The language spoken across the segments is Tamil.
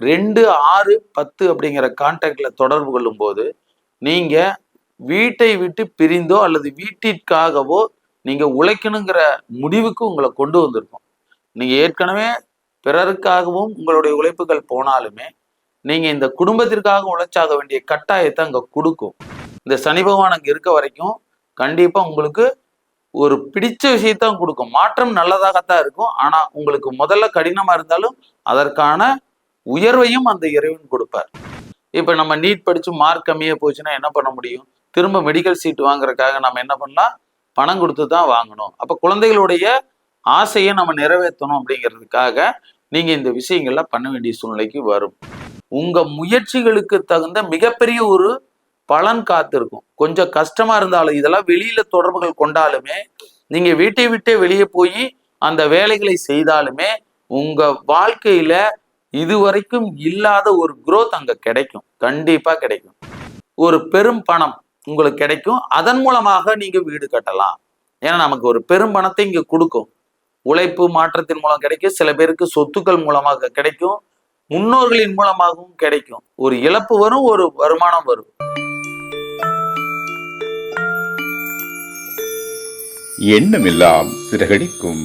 2, 6, 10 அப்படிங்கிற கான்டாக்ட்ல தொடர்பு கொள்ளும் போது நீங்க வீட்டை விட்டு பிரிந்தோ அல்லது வீட்டிற்காகவோ நீங்க உழைக்கணுங்கிற முடிவுக்கு உங்களை கொண்டு வந்திருக்கும். நீங்க ஏற்கனவே பிறருக்காகவும் உங்களுடைய உழைப்புகள் போனாலுமே நீங்க இந்த குடும்பத்திற்காக உழைச்சாக வேண்டிய கட்டாயத்தை அங்க கொடுக்கும். இந்த சனி பகவான் அங்க இருக்க வரைக்கும் கண்டிப்பா உங்களுக்கு ஒரு பிடிச்ச விஷயத்தான் கொடுக்கும். மாற்றம் நல்லதாகத்தான் இருக்கும். ஆனா உங்களுக்கு முதல்ல கடினமா இருந்தாலும் அதற்கான உயர்வையும் அந்த இறைவன் கொடுப்பார். இப்ப நம்ம நீட் படிச்சு மார்க் கம்மியா போச்சுன்னா என்ன பண்ண முடியும்? திரும்ப மெடிக்கல் சீட் வாங்குறதுக்காக நம்ம என்ன பண்ணலாம்? பணம் கொடுத்து தான் வாங்கணும். அப்ப குழந்தைகளுடைய ஆசையை நம்ம நிறைவேற்றணும் அப்படிங்கிறதுக்காக நீங்க இந்த விஷயங்கள்ல பண்ண வேண்டிய சூழ்நிலைக்கு வரும். உங்க முயற்சிகளுக்கு தகுந்த மிகப்பெரிய ஒரு பலன் காத்திருக்கும். கொஞ்சம் கஷ்டமா இருந்தாலும் இதெல்லாம் வெளியில தொடர்புகள் கொண்டாலுமே நீங்க வீட்டை விட்டே வெளியே போய் அந்த வேலைகளை செய்தாலுமே உங்க வாழ்க்கையில இதுவரைக்கும் இல்லாத ஒரு growth அங்க கிடைக்கும். கண்டிப்பா கிடைக்கும். ஒரு பெரும் பணம் உங்களுக்கு கிடைக்கும். அதன் மூலமாக நீங்க வீடு கட்டலாம். ஏன்னா நமக்கு ஒரு பெரும் பணத்தை இங்க கொடுக்கும். உழைப்பு மாற்றத்தின் மூலம் கிடைக்கும். சில பேருக்கு சொத்துக்கள் மூலமாக கிடைக்கும். முன்னோர்களின் மூலமாகவும் கிடைக்கும். ஒரு இழப்பு வரும், ஒரு வருமானம் வரும். எண்ணமெல்லாம் சிறகடிக்கும்,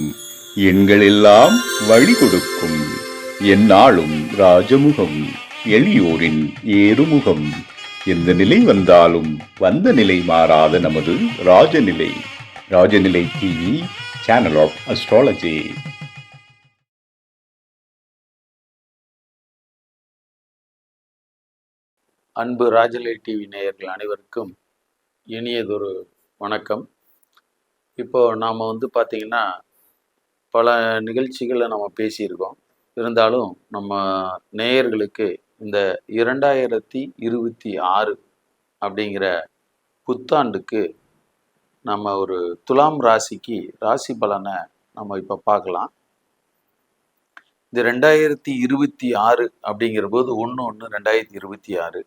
எண்கள் எல்லாம் வழி கொடுக்கும், எந்நாளும் ராஜமுகம், எளியோரின் ஏறுமுகம். எந்த நிலை வந்தாலும் வந்த நிலை மாறாத நமது Rajanilai. Rajanilai TV, channel of astrology. அன்பு ராஜநிலை டிவி நேயர்கள் அனைவருக்கும் இனியதொரு வணக்கம். இப்போ நாம் பார்த்தீங்கன்னா பல நிகழ்ச்சிகளை நம்ம பேசியிருக்கோம். இருந்தாலும் நம்ம நேயர்களுக்கு இந்த 2026 அப்படிங்கிற புத்தாண்டுக்கு நம்ம ஒரு துலாம் ராசிக்கு ராசி பலனை நம்ம இப்போ பார்க்கலாம். இந்த 2026 அப்படிங்கிற போது 1/1/2026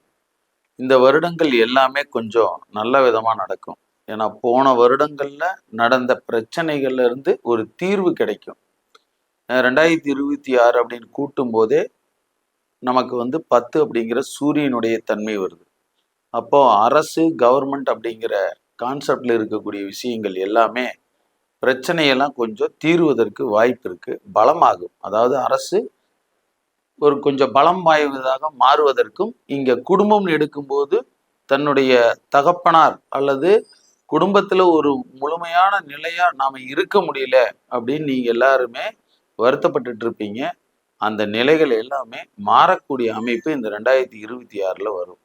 இந்த வருடங்கள் எல்லாமே கொஞ்சம் நல்ல விதமாக நடக்கும். ஏன்னா போன வருடங்கள்ல நடந்த பிரச்சனைகள்ல இருந்து ஒரு தீர்வு கிடைக்கும். 2026 அப்படின்னு கூட்டும் போதே நமக்கு 10 அப்படிங்கிற சூரியனுடைய தன்மை வருது. அப்போ அரசு கவர்மெண்ட் அப்படிங்கிற கான்செப்ட்ல இருக்கக்கூடிய விஷயங்கள் எல்லாமே பிரச்சனையெல்லாம் கொஞ்சம் தீர்வதற்கு வாய்ப்பு இருக்கு, பலமாகும். அதாவது அரசு ஒரு கொஞ்சம் பலம் வாய்வதாக மாறுவதற்கும் இங்க குடும்பம் எடுக்கும்போது தன்னுடைய தகப்பனார் அல்லது குடும்பத்துல ஒரு முழுமையான நிலையா நாம இருக்க முடியல அப்படின்னு நீங்க எல்லாருமே வருத்தப்பட்டு இருப்பீங்க. அந்த நிலைகள் எல்லாமே மாறக்கூடிய அமைப்பு இந்த 2026 வரும்.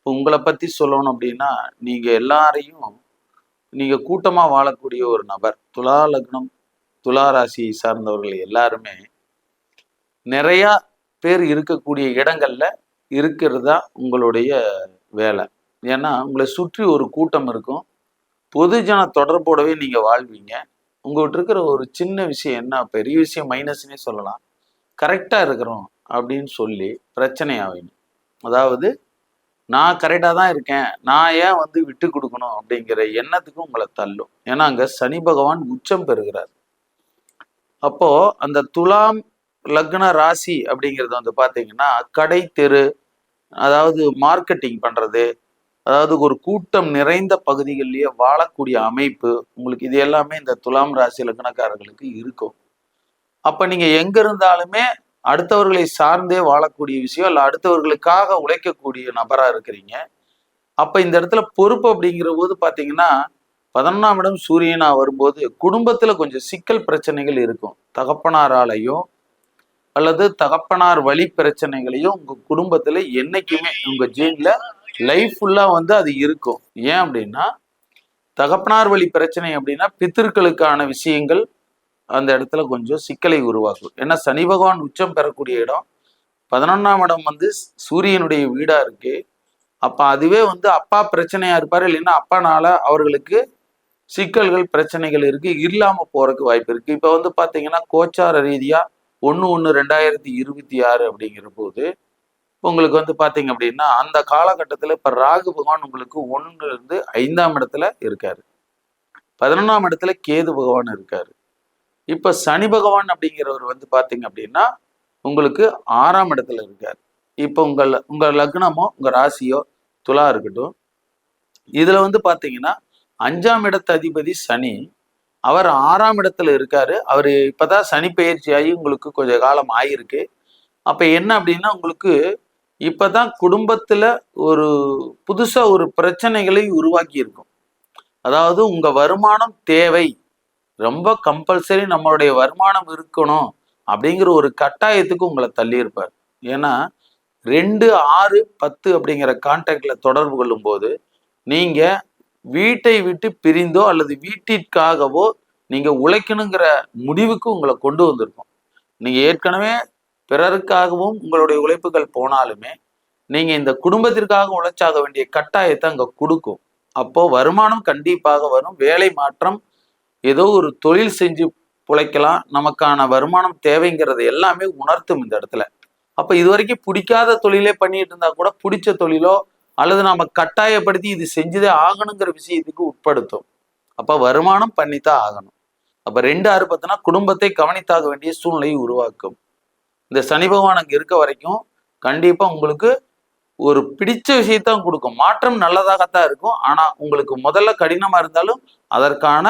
உங்களை பத்தி சொல்லணும் அப்படின்னா நீங்க எல்லாரையும் நீங்க கூட்டமா வாழக்கூடிய ஒரு நபர். துலா லக்னம், துலா ராசியை சார்ந்தவர்கள் எல்லாருமே நிறைய பேர் இருக்கக்கூடிய இடங்கள்ல இருக்கிறதா உங்களுடைய வேலை. ஏன்னா உங்களை சுற்றி ஒரு கூட்டம் இருக்கும். பொதுஜன தொடர்போடவே நீங்க வாழ்வீங்க. உங்கள்கிட்ட இருக்கிற ஒரு சின்ன விஷயம் என்ன, பெரிய விஷயம் மைனஸ்னே சொல்லலாம், கரெக்டா இருக்கிறோம் அப்படின்னு சொல்லி பிரச்சனை ஆகணும். அதாவது நான் கரெக்டா தான் இருக்கேன், நான் ஏன் விட்டு கொடுக்கணும் அப்படிங்கிற எண்ணத்துக்கு உங்களை தள்ளும். ஏன்னா அங்க சனி பகவான் உச்சம் பெறுகிறார். அப்போ அந்த துலாம் லக்ன ராசி அப்படிங்கிறது பாத்தீங்கன்னா கடை தெரு, அதாவது மார்க்கெட்டிங் பண்றது, அதாவது ஒரு கூட்டம் நிறைந்த பகுதிகளிலேயே வாழக்கூடிய அமைப்பு உங்களுக்கு இது எல்லாமே இந்த துலாம் ராசி லக்னக்காரர்களுக்கு இருக்கும். அப்ப நீங்க எங்க இருந்தாலுமே அடுத்தவர்களை சார்ந்தே வாழக்கூடிய விஷயம், இல்ல அடுத்தவர்களுக்காக உழைக்கக்கூடிய நபரா இருக்கிறீங்க. அப்ப இந்த இடத்துல பொறுப்பு அப்படிங்கிற போது பாத்தீங்கன்னா 11ஆம் இடம் சூரியனா வரும்போது குடும்பத்துல கொஞ்சம் சிக்கல் பிரச்சனைகள் இருக்கும். தகப்பனாராலையும் அல்லது தகப்பனார் வழி பிரச்சனைகளையும் உங்க குடும்பத்துல என்னைக்குமே உங்க ஜீன்ல லைஃப் ஃபுல்லா அது இருக்கும். ஏன் அப்படின்னா தகப்பனார் வழி பிரச்சனை அப்படின்னா பித்திருக்களுக்கான விஷயங்கள் அந்த இடத்துல கொஞ்சம் சிக்கலை உருவாக்கும். ஏன்னா சனி பகவான் உச்சம் பெறக்கூடிய இடம், 11ஆம் இடம் சூரியனுடைய வீடா இருக்கு. அப்ப அதுவே அப்பா பிரச்சனையா இருப்பாரு, இல்லைன்னா அப்பானால அவர்களுக்கு சிக்கல்கள் பிரச்சனைகள் இருக்கு, இல்லாம போறதுக்கு வாய்ப்பு இருக்கு. இப்ப பாத்தீங்கன்னா கோச்சார ரீதியா 1/1/2026 அப்படிங்கிற போது உங்களுக்கு பாத்தீங்க அப்படின்னா அந்த காலகட்டத்துல இப்ப ராகு பகவான் உங்களுக்கு 1 இருந்து 5ஆம் இடத்துல இருக்காரு, 11ஆம் இடத்துல கேது பகவான் இருக்காரு. இப்ப சனி பகவான் அப்படிங்கிறவர் பாத்தீங்க அப்படின்னா உங்களுக்கு 6ஆம் இடத்துல இருக்கார். இப்போ உங்க லக்னமோ உங்க ராசியோ துலா இருக்கட்டும், இதுல வந்து பாத்தீங்கன்னா 5ஆம் இடத்து அதிபதி சனி, அவர் 6ஆம் இடத்துல இருக்காரு. அவரு இப்பதான் சனி பெயர்ச்சி ஆகி உங்களுக்கு கொஞ்ச காலம் ஆயிருக்கு. அப்ப என்ன அப்படின்னா உங்களுக்கு இப்பதான் குடும்பத்துல ஒரு புதுசா ஒரு பிரச்சனைகளை உருவாக்கி இருக்கும். அதாவது உங்க வருமானம் தேவை, ரொம்ப கம்பல்சரி நம்மளுடைய வருமானம் இருக்கணும் அப்படிங்கிற ஒரு கட்டாயத்துக்கு உங்களை தள்ளி இருப்பார். ஏன்னா 2, 6, 10 அப்படிங்கிற கான்டாக்ட்ல தொடர்பு கொள்ளும் போது நீங்க வீட்டை விட்டு பிரிந்தோ அல்லது வீட்டிற்காகவோ நீங்க உழைக்கணுங்கிற முடிவுக்கு உங்களை கொண்டு வந்திருக்கும். நீங்க ஏற்கனவே பிறருக்காகவும் உங்களுடைய உழைப்புகள் போனாலுமே நீங்க இந்த குடும்பத்திற்காக உழைச்சாக வேண்டிய கட்டாயத்தை அங்க கொடுக்கும். அப்போ வருமானம் கண்டிப்பாக வரும். வேலை மாற்றம், ஏதோ ஒரு தொழில் செஞ்சு பிழைக்கலாம், நமக்கான வருமானம் தேவைங்கிறது எல்லாமே உணர்த்தும் இந்த இடத்துல. அப்ப இது வரைக்கும் பிடிக்காத தொழிலே பண்ணிட்டு இருந்தா கூட பிடிச்ச தொழிலோ அல்லது நாம கட்டாயப்படுத்தி இது செஞ்சுதே ஆகணுங்கிற விஷயத்துக்கு உட்படுத்தும். அப்ப வருமானம் பண்ணித்தான் ஆகணும். அப்ப 2, 6, 10னா குடும்பத்தை கவனித்தாக வேண்டிய சூழ்நிலையை உருவாக்கும். இந்த சனி பகவான் அங்க இருக்க வரைக்கும் கண்டிப்பா உங்களுக்கு ஒரு பிடிச்ச விஷயத்தான் கொடுக்கும். மாற்றம் நல்லதாகத்தான் இருக்கும். ஆனா உங்களுக்கு முதல்ல கடினமா இருந்தாலும் அதற்கான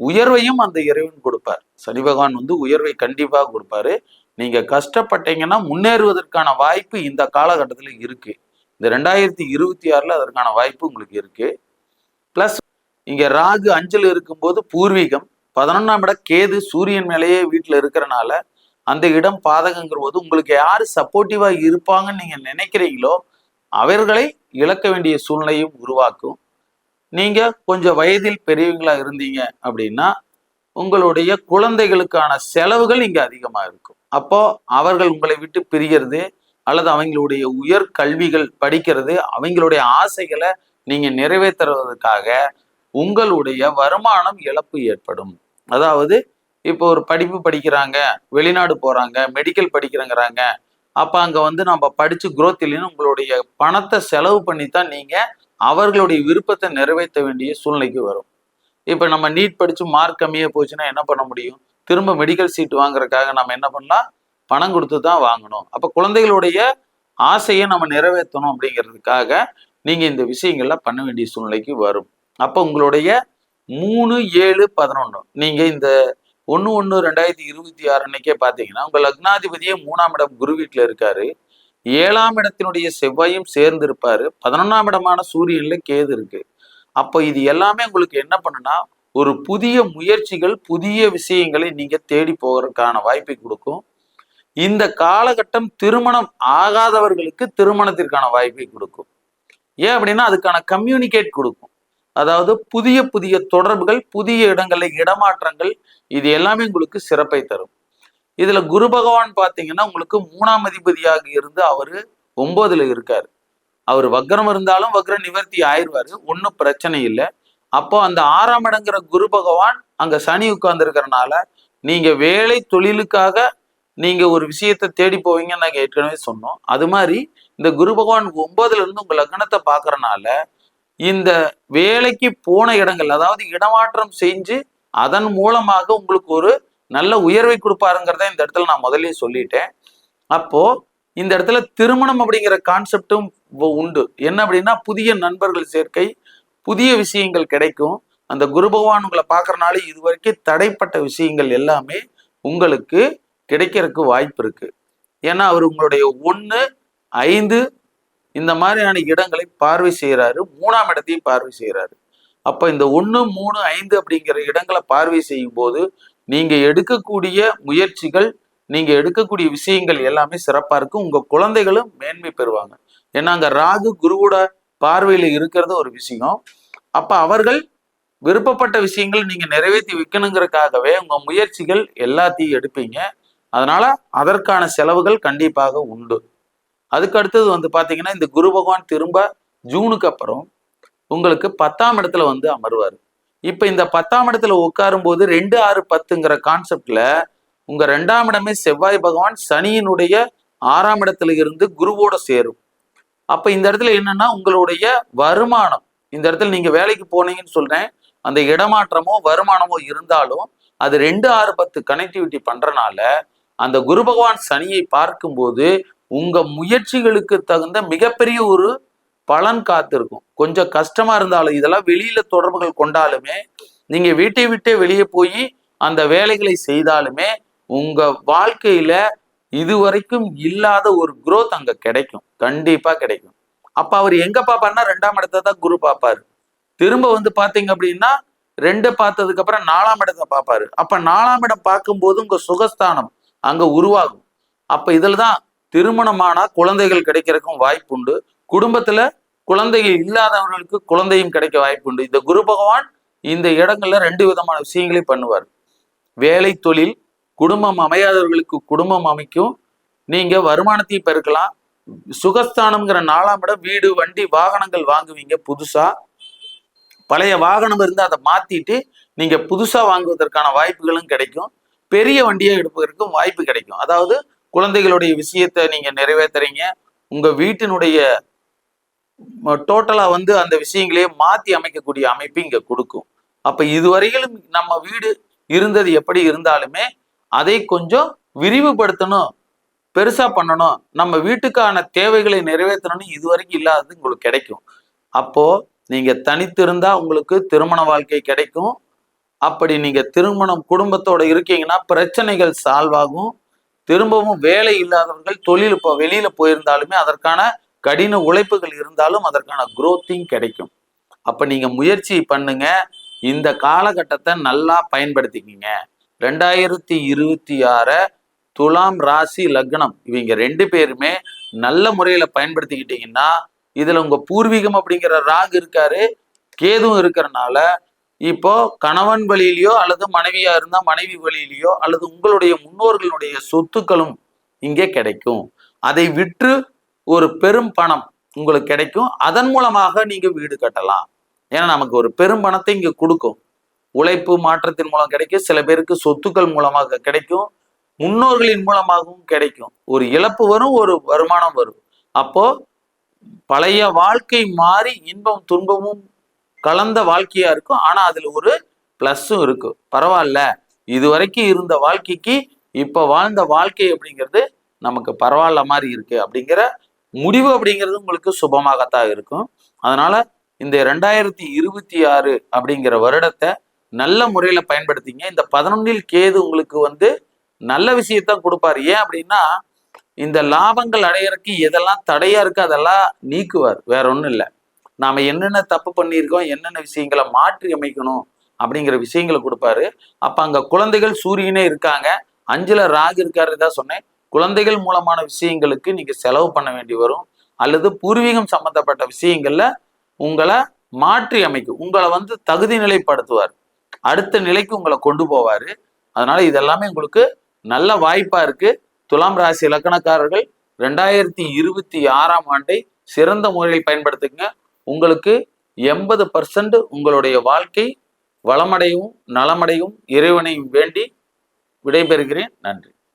உயர்வையும் அந்த இறைவன் கொடுப்பார். சனி பகவான் வந்து உயர்வை கண்டிப்பாக கொடுப்பாரு. நீங்க கஷ்டப்பட்டீங்கன்னா முன்னேறுவதற்கான வாய்ப்பு இந்த காலகட்டத்துல இருக்கு. இந்த 2026ல அதற்கான வாய்ப்பு உங்களுக்கு இருக்கு. பிளஸ் இங்க ராகு 5ல் இருக்கும்போது பூர்வீகம், 11ஆம் இடம் கேது சூரியன் மேலேயே வீட்டுல இருக்கிறனால அந்த இடம் பாதகங்கிற போது உங்களுக்கு யாரு சப்போர்ட்டிவா இருப்பாங்கன்னு நீங்க நினைக்கிறீங்களோ அவர்களை இழக்க வேண்டிய சூழ்நிலையும் உருவாக்கும். நீங்க கொஞ்சம் வயதில் பெரியவங்களா இருந்தீங்க அப்படின்னா உங்களுடைய குழந்தைகளுக்கான செலவுகள் இங்க அதிகமா இருக்கும். அப்போ அவர்கள் உங்களை விட்டு பிரிகிறது அல்லது அவங்களுடைய உயர் கல்விகள் படிக்கிறது, அவங்களுடைய ஆசைகளை நீங்க நிறைவேற்றுவதற்காக உங்களுடைய வருமானம் இழப்பு ஏற்படும். அதாவது இப்போ ஒரு படிப்பு படிக்கிறாங்க, வெளிநாடு போறாங்க, மெடிக்கல் படிக்கிறேங்கிறாங்க, அப்ப அங்க வந்து நம்ம படிச்சு குரோத் இல்லைன்னு உங்களுடைய பணத்தை செலவு பண்ணித்தான் நீங்க அவர்களுடைய விருப்பத்தை நிறைவேற்ற வேண்டிய சூழ்நிலைக்கு வரும். இப்ப நம்ம நீட் படிச்சு மார்க் கம்மியா போச்சுன்னா என்ன பண்ண முடியும்? திரும்ப மெடிக்கல் சீட் வாங்குறதுக்காக நம்ம என்ன பண்ணலாம்? பணம் கொடுத்து தான் வாங்கணும். அப்ப குழந்தைகளுடைய ஆசையை நம்ம நிறைவேற்றணும் அப்படிங்கிறதுக்காக நீங்க இந்த விஷயங்கள்ல பண்ண வேண்டிய சூழ்நிலைக்கு வரும். அப்ப உங்களுடைய 3, 7, 11 நீங்க இந்த 1/1/2026 அன்னைக்கே பாத்தீங்கன்னா உங்க லக்னாதிபதியே 3ஆம் இடம் குரு வீட்டுல இருக்காரு. 7ஆம் இடத்தினுடைய செவ்வாயும் சேர்ந்து இருப்பாரு. 11ஆம் இடமான சூரியன்ல கேது இருக்கு. அப்போ இது எல்லாமே உங்களுக்கு என்ன பண்ணுனா ஒரு புதிய முயற்சிகள், புதிய விஷயங்களை நீங்க தேடி போகிறதுக்கான வாய்ப்பை கொடுக்கும். இந்த காலகட்டம் திருமணம் ஆகாதவர்களுக்கு திருமணத்திற்கான வாய்ப்பை கொடுக்கும். ஏன் அப்படின்னா அதுக்கான கம்யூனிகேட் கொடுக்கும். அதாவது புதிய புதிய தொடர்புகள், புதிய இடங்கள்ல இடமாற்றங்கள், இது எல்லாமே உங்களுக்கு சிறப்பை தரும். இதுல குரு பகவான் பாத்தீங்கன்னா உங்களுக்கு 3ஆம் அதிபதியாக இருந்து அவரு 9ல இருக்காரு. அவர் வக்ரம் இருந்தாலும் வக்ர நிவர்த்தி ஆயிடுவாரு, ஒன்றும் பிரச்சனை இல்லை. அப்போ அந்த 6ஆம் இடங்கிற குரு பகவான் அங்க சனி உட்கார்ந்து இருக்கிறனால நீங்க வேலை தொழிலுக்காக நீங்க ஒரு விஷயத்தை தேடி போவீங்கன்னு நாங்க ஏற்கனவே சொன்னோம். அது மாதிரி இந்த குரு பகவான் 9ல இருந்து உங்க லக்னத்தை பாக்குறனால இந்த வேலைக்கு போன இடங்கள், அதாவது இடமாற்றம் செஞ்சு அதன் மூலமாக உங்களுக்கு ஒரு நல்ல உயர்வை கொடுப்பாருங்கிறத இந்த இடத்துல நான் முதல்லயே சொல்லிட்டேன். அப்போ இந்த இடத்துல திருமணம் அப்படிங்கிற கான்செப்டும் உண்டு. என்ன அப்படின்னா புதிய நண்பர்கள் சேர்க்கை, புதிய விஷயங்கள் கிடைக்கும். அந்த குரு பகவான் உங்களை பார்க்கறனால இதுவரைக்கும் தடைப்பட்ட விஷயங்கள் எல்லாமே உங்களுக்கு கிடைக்கிறதுக்கு வாய்ப்பு இருக்கு. ஏன்னா அவர் உங்களுடைய 1, 5 இந்த மாதிரியான இடங்களை பார்வை செய்யறாரு, 3ஆம் இடத்தையும் பார்வை செய்யறாரு. அப்ப இந்த 1, 3, 5 அப்படிங்கிற இடங்களை பார்வை செய்யும் போது நீங்க எடுக்கக்கூடிய முயற்சிகள், நீங்க எடுக்கக்கூடிய விஷயங்கள் எல்லாமே சிறப்பா இருக்கும். உங்க குழந்தைகளும் மேன்மை பெறுவாங்க. ஏன்னா அங்க ராகு குருவோட பார்வையில இருக்கிறது ஒரு விஷயம். அப்ப அவர்கள் விருப்பப்பட்ட விஷயங்கள் நீங்க நிறைவேற்றி வைக்கணுங்கிறதுக்காகவே உங்க முயற்சிகள் எல்லாத்தையும் எடுப்பீங்க. அதனால அதற்கான செலவுகள் கண்டிப்பாக உண்டு. அதுக்கு அடுத்தது வந்து பாத்தீங்கன்னா இந்த குரு பகவான் திரும்ப ஜூனுக்கு அப்புறம் உங்களுக்கு 10ஆம் இடத்துல வந்து அமர்வாரு. இப்ப இந்த 10ஆம் இடத்துல உட்காரும் போது 2, 6, 10ங்கிற கான்செப்ட்ல உங்க 2ஆம் இடமே செவ்வாய் பகவான் சனியினுடைய 6ஆம் இடத்துல இருந்து குருவோட சேரும். அப்ப இந்த இடத்துல என்னன்னா உங்களுடைய வருமானம், இந்த இடத்துல நீங்க வேலைக்கு போனீங்கன்னு சொல்றேன், அந்த இடமாற்றமோ வருமானமோ இருந்தாலும் அது 2, 6, 10 கனெக்டிவிட்டி பண்றனால அந்த குரு பகவான் சனியை பார்க்கும்போது உங்க முயற்சிகளுக்கு தகுந்த மிகப்பெரிய ஒரு பலன் காத்திருக்கும். கொஞ்சம் கஷ்டமா இருந்தாலும், இதெல்லாம் வெளியில தொடர்புகள் கொண்டாலுமே, நீங்க வீட்டை விட்டே வெளியே போய் அந்த வேலைகளை செய்தாலுமே உங்க வாழ்க்கையில இதுவரைக்கும் இல்லாத ஒரு growth அங்க கிடைக்கும், கண்டிப்பா கிடைக்கும். அப்ப அவர் எங்க பார்ப்பாருன்னா 2ஆம் இடத்தை தான் குரு பார்ப்பாரு. திரும்ப வந்து பாத்தீங்க அப்படின்னா 2 பார்த்ததுக்கு அப்புறம் 4ஆம் இடத்தை பார்ப்பாரு. அப்ப 4ஆம் இடம் பார்க்கும்போது உங்க சுகஸ்தானம் அங்க உருவாகும். அப்ப இதுலதான் திருமணமானா குழந்தைகள் கிடைக்கிறதுக்கும் வாய்ப்புண்டு. குடும்பத்துல குழந்தைகள் இல்லாதவர்களுக்கு குழந்தையும் கிடைக்க வாய்ப்புண்டு. இந்த குரு பகவான் இந்த இடங்கள்ல 2 விதமான விஷயங்களையும் பண்ணுவார். வேலை தொழில், குடும்பம் அமையாதவர்களுக்கு குடும்பம் அமைக்கும், நீங்க வருமானத்தையும் பெருக்கலாம். சுகஸ்தானம்ங்கிற 4ஆம் இடம் வீடு, வண்டி, வாகனங்கள் வாங்குவீங்க. புதுசா பழைய வாகனம் இருந்தா அதை மாத்திட்டு நீங்க புதுசா வாங்குவதற்கான வாய்ப்புகளும் கிடைக்கும். பெரிய வண்டியை எடுப்பதற்கும் வாய்ப்பு கிடைக்கும். அதாவது குழந்தைகளுடைய விஷயத்தை நீங்க நிறைவேற்றுறீங்க. உங்க வீட்டினுடைய டோட்டலா வந்து அந்த விஷயங்களையே மாத்தி அமைக்கக்கூடிய அமைப்பு இங்க கொடுக்கும். அப்ப இதுவரையிலும் நம்ம வீடு இருந்தது எப்படி இருந்தாலுமே அதை கொஞ்சம் விரிவுபடுத்தணும், பெருசா பண்ணணும், நம்ம வீட்டுக்கான தேவைகளை நிறைவேற்றணும்னு இதுவரைக்கும் இல்லாதது உங்களுக்கு கிடைக்கும். அப்போ நீங்க தனித்திருந்தா உங்களுக்கு திருமண வாழ்க்கை கிடைக்கும். அப்படி நீங்க திருமணம் குடும்பத்தோட இருக்கீங்கன்னா பிரச்சனைகள் சால்வ் ஆகும். திரும்பவும் வேலை இல்லாதவர்கள் தொழில் இப்போ வெளியில போயிருந்தாலுமே அதற்கான கடின உழைப்புகள் இருந்தாலும் அதற்கான குரோத்திங் கிடைக்கும். அப்ப நீங்க முயற்சி பண்ணுங்க. இந்த காலகட்டத்தை நல்லா பயன்படுத்திக்கிங்க. 2026 துலாம் ராசி லக்னம் இவங்க 2 பேருமே நல்ல முறையில பயன்படுத்திக்கிட்டீங்கன்னா, இதுல உங்க பூர்வீகம் அப்படிங்கிற ராகு இருக்காரு, கேதுவும் இருக்கிறனால இப்போ கணவன் வழியிலையோ அல்லது மனைவியா இருந்தா மனைவி வழியிலையோ அல்லது உங்களுடைய முன்னோர்களுடைய சொத்துக்களும் இங்கே கிடைக்கும். அதை விற்று ஒரு பெரும் பணம் உங்களுக்கு கிடைக்கும். அதன் மூலமாக நீங்க வீடு கட்டலாம். ஏன்னா நமக்கு ஒரு பெரும் பணத்தை இங்க கொடுக்கும். உழைப்பு மாற்றத்தின் மூலம் கிடைக்கும். சில பேருக்கு சொத்துக்கள் மூலமாக கிடைக்கும். முன்னோர்களின் மூலமாகவும் கிடைக்கும். ஒரு இழப்பு வரும், ஒரு வருமானம் வரும். அப்போ பழைய வாழ்க்கை மாறி இன்பம் துன்பமும் கலந்த வாழ்க்கையா இருக்கும். ஆனா அதுல ஒரு பிளஸ்ஸும் இருக்கும். பரவாயில்ல, இதுவரைக்கும் இருந்த வாழ்க்கைக்கு இப்ப வாழ்ந்த வாழ்க்கை அப்படிங்கிறது நமக்கு பரவாயில்ல மாதிரி இருக்கு அப்படிங்கிற முடிவு அப்படிங்கிறது உங்களுக்கு சுபமாகத்தான் இருக்கும். அதனால இந்த 2026 அப்படிங்கிற வருடத்தை நல்ல முறையில பயன்படுத்திங்க. இந்த 11ல் கேது உங்களுக்கு வந்து நல்ல விஷயத்தான் கொடுப்பாரு. ஏன் அப்படின்னா இந்த லாபங்கள் அடையறதுக்கு எதெல்லாம் தடையா இருக்கு அதெல்லாம் நீக்குவார். வேற ஒண்ணும் இல்லை. நாம என்னென்ன தப்பு பண்ணியிருக்கோம், என்னென்ன விஷயங்களை மாற்றி அமைக்கணும் அப்படிங்கிற விஷயங்களை கொடுப்பாரு. அப்ப அங்க குழந்தைகள் சூரியனே இருக்காங்க, 5ல ராகு இருக்காரு தான் சொன்னேன். குழந்தைகள் மூலமான விஷயங்களுக்கு நீங்க செலவு பண்ண வேண்டி வரும். அல்லது பூர்வீகம் சம்பந்தப்பட்ட விஷயங்கள்ல உங்களை மாற்றி அமைக்கும். உங்களை வந்து தகுதி நிலைப்படுத்துவார். அடுத்த நிலைக்கு உங்களை கொண்டு போவாரு. அதனால இதெல்லாமே உங்களுக்கு நல்ல வாய்ப்பா இருக்கு. துலாம் ராசி இலக்கணக்காரர்கள் 2026ஆம் ஆண்டை சிறந்த முறையில் பயன்படுத்துங்க. உங்களுக்கு 80% உங்களுடைய வாழ்க்கை வளமடையும் நலமடையும் இறைவனையும் வேண்டி விடைபெறுகிறேன். நன்றி.